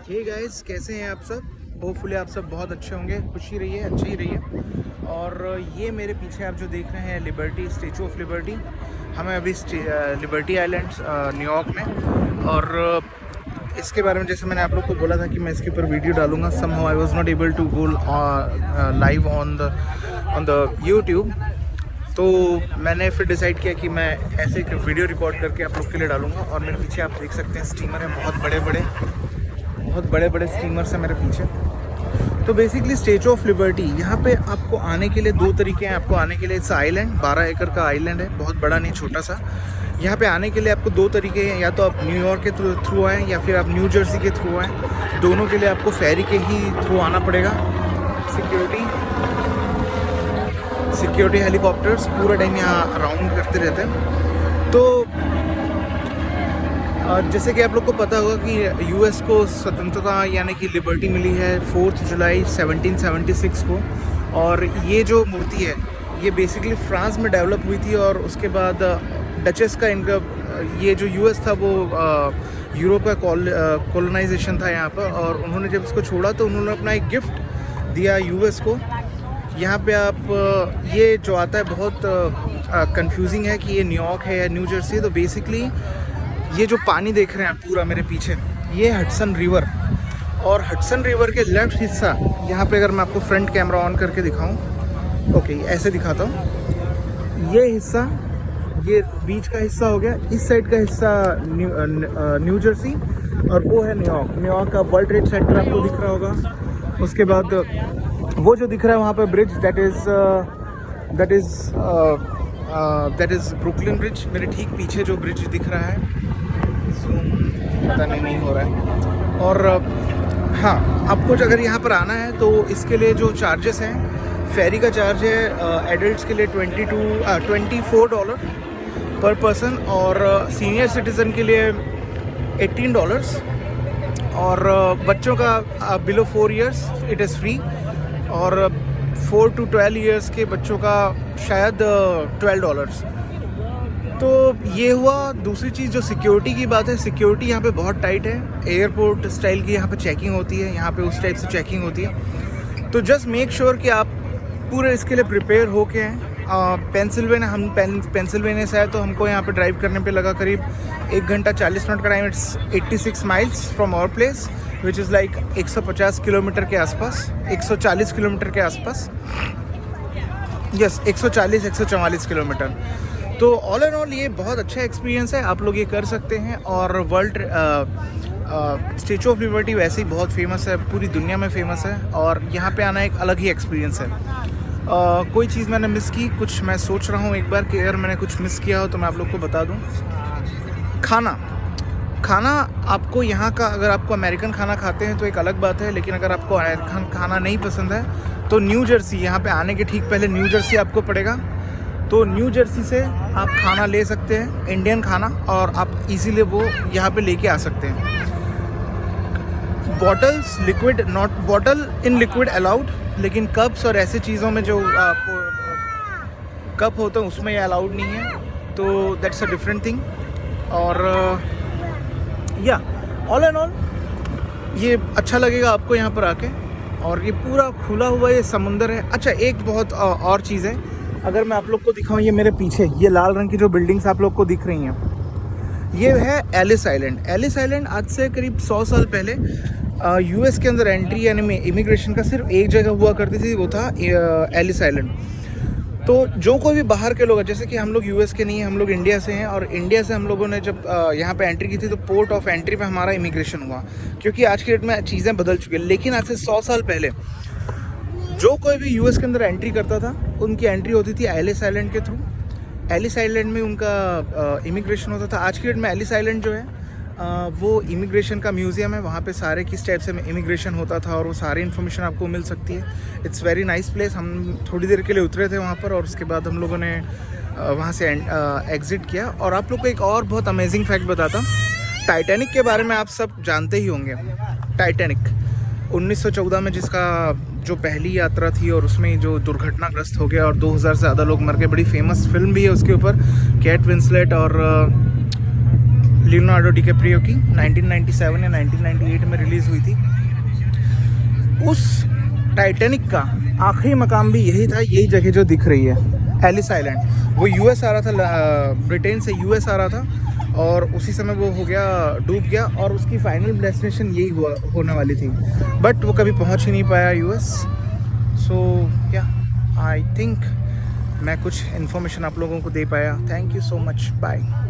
Hey guys, कैसे हैं आप सब। होपफुली आप सब बहुत अच्छे होंगे, खुशी रहिए, अच्छी ही रहिए। और ये मेरे पीछे आप जो देख रहे हैं लिबर्टी, स्टैचू ऑफ लिबर्टी। हमें अभी लिबर्टी आइलैंड्स न्यूयॉर्क में। और इसके बारे में जैसे मैंने आप लोग को बोला था कि मैं इसके ऊपर वीडियो डालूंगा। Somehow I was not able to go live on the YouTube. तो मैंने फिर डिसाइड किया कि मैं ऐसे एक वीडियो रिकॉर्ड करके आप लोग के लिए डालूंगा। और मेरे पीछे आप देख सकते हैं स्टीमर है, बहुत बड़े बड़े स्टीमर्स हैं मेरे पीछे। तो बेसिकली स्टैचू ऑफ लिबर्टी, यहाँ पे आपको आने के लिए दो तरीके हैं आपको आने के लिए। इट्स आइलैंड, 12 एकड़ का आइलैंड है, बहुत बड़ा नहीं, छोटा सा। यहाँ पे आने के लिए आपको दो तरीके हैं, या तो आप न्यूयॉर्क के थ्रू आएँ या फिर आप न्यू जर्सी के थ्रू आएँ। दोनों के लिए आपको फेरी के ही थ्रू आना पड़ेगा। सिक्योरिटी हेलीकॉप्टर्स पूरा टाइम यहाँ राउंड करते रहते हैं। तो जैसे कि आप लोग को पता होगा कि यूएस को स्वतंत्रता यानी कि लिबर्टी मिली है 4 जुलाई 1776 को। और ये जो मूर्ति है ये बेसिकली फ्रांस में डेवलप हुई थी। और उसके बाद डचेस का इनका ये जो यूएस था वो यूरोप का कॉलोनाइजेशन था यहाँ पर। और उन्होंने जब इसको छोड़ा तो उन्होंने अपना एक गिफ्ट दिया यूएस को। यहाँ पे आप ये जो आता है बहुत कंफ्यूजिंग है कि ये न्यूयॉर्क है या न्यू जर्सी। तो बेसिकली ये जो पानी देख रहे हैं पूरा मेरे पीछे, ये हडसन रिवर। और हडसन रिवर के लेफ्ट हिस्सा यहाँ पे अगर मैं आपको फ्रंट कैमरा ऑन करके दिखाऊं, ओके ऐसे दिखाता हूँ। ये हिस्सा, ये बीच का हिस्सा हो गया। इस साइड का हिस्सा न्यू जर्सी और वो है न्यूयॉर्क का वर्ल्ड ट्रेड सेंटर आपको दिख रहा होगा। उसके बाद वो जो दिख रहा है वहाँ पे bridge, that is Brooklyn bridge. मेरे ठीक पीछे जो ब्रिज दिख रहा है, पता नहीं हो रहा है। और हाँ, आपको अगर यहाँ पर आना है तो इसके लिए जो चार्जेस हैं, फेरी का चार्ज है एडल्ट्स के लिए $24 पर पर्सन और सीनियर सिटीज़न के लिए $18। और बच्चों का below 4 years it is free. और 4 to 12 इयर्स के बच्चों का शायद $12। तो ये हुआ। दूसरी चीज़ जो सिक्योरिटी की बात है, सिक्योरिटी यहाँ पे बहुत टाइट है। एयरपोर्ट स्टाइल की यहाँ पे चेकिंग होती है, यहाँ पे उस टाइप से चेकिंग होती है। तो जस्ट मेक श्योर कि आप पूरे इसके लिए प्रिपेयर हो के हैं। पेंसिल्वेनिया से आए तो हमको यहाँ पे ड्राइव करने पे लगा करीब 1 घंटा 40 मिनट का time. It's 86 miles from our place which is like 150 kilometre के आसपास, 140 किलोमीटर के आसपास। Yes, 140-144 kilometre. तो ऑल एंड ऑल ये बहुत अच्छा एक्सपीरियंस है, आप लोग ये कर सकते हैं। और वर्ल्ड स्टैचू ऑफ लिबर्टी वैसे ही बहुत फेमस है, पूरी दुनिया में फेमस है। और यहाँ पे आना एक अलग ही एक्सपीरियंस है। कोई चीज़ मैंने मिस की, कुछ मैं सोच रहा हूँ एक बार कि अगर मैंने कुछ मिस किया हो तो मैं आप लोग को बता दूँ। खाना आपको यहाँ का, अगर आपको अमेरिकन खाना खाते हैं तो एक अलग बात है, लेकिन अगर आपको अमेरिकन खाना नहीं पसंद है तो न्यू जर्सी, यहाँ पे आने के ठीक पहले न्यू जर्सी आपको पड़ेगा। तो न्यू जर्सी से आप खाना ले सकते हैं, इंडियन खाना, और आप इजीली वो यहाँ पे लेके आ सकते हैं। Bottles liquid, not bottle in liquid allowed, लेकिन कप्स और ऐसे चीज़ों में जो कप होते हैं उसमें ये अलाउड नहीं है। तो दैट्स अ डिफरेंट थिंग। और या ऑल एंड ऑल ये अच्छा लगेगा आपको यहाँ पर आके। और ये पूरा खुला हुआ ये समुंदर है। अच्छा, एक बहुत और चीज़ है, अगर मैं आप लोग को दिखाऊँ, ये मेरे पीछे ये लाल रंग की जो बिल्डिंग्स आप लोग को दिख रही हैं, ये है एलिस आइलैंड। एलिस आइलैंड आज से करीब 100 साल पहले यूएस के अंदर एंट्री यानी इमिग्रेशन का सिर्फ एक जगह हुआ करती थी, वो था एलिस आइलैंड। तो जो कोई भी बाहर के लोग हैं, जैसे कि हम लोग यूएस के नहीं हैं, हम लोग इंडिया से हैं। और इंडिया से हम लोगों ने जब यहाँ पे एंट्री की थी तो पोर्ट ऑफ एंट्री पे हमारा इमिग्रेशन हुआ, क्योंकि आज के डेट में चीज़ें बदल चुकी हैं। लेकिन आज से 100 साल पहले जो कोई भी यूएस के अंदर एंट्री करता था, उनकी एंट्री होती थी एलिस आइलैंड के थ्रू। एलिस आइलैंड में उनका इमिग्रेशन होता था। आज की डेट में एलिस आइलैंड जो है वो इमिग्रेशन का म्यूज़ियम है। वहाँ पे सारे किस टाइप से इमिग्रेशन होता था और वो सारी इन्फॉर्मेशन आपको मिल सकती है। It's very nice place. हम थोड़ी देर के लिए उतरे थे वहाँ पर और उसके बाद हम लोगों ने वहाँ से एग्ज़िट किया। और आप लोग को एक और बहुत अमेजिंग फैक्ट बताता हूँ। टाइटैनिक के बारे में आप सब जानते ही होंगे। टाइटैनिक 1914 में जिसका जो पहली यात्रा थी और उसमें जो दुर्घटनाग्रस्त हो गया और 2000 से ज़्यादा लोग मर गए। बड़ी फेमस फिल्म भी है उसके ऊपर, केट विंसलेट और लियोनार्डो डिकैप्रियो की 1997 या 1998 में रिलीज़ हुई थी। उस टाइटैनिक का आखिरी मकाम भी यही था, यही जगह जो दिख रही है, एलिस आइलैंड। वो यूएस आ रहा था, ब्रिटेन से यूएस आ रहा था और उसी समय वो हो गया, डूब गया और उसकी फाइनल डेस्टिनेशन यही होने वाली थी, बट वो कभी पहुंच ही नहीं पाया यूएस। सो या आई थिंक मैं कुछ इन्फॉर्मेशन आप लोगों को दे पाया। Thank you so much, bye.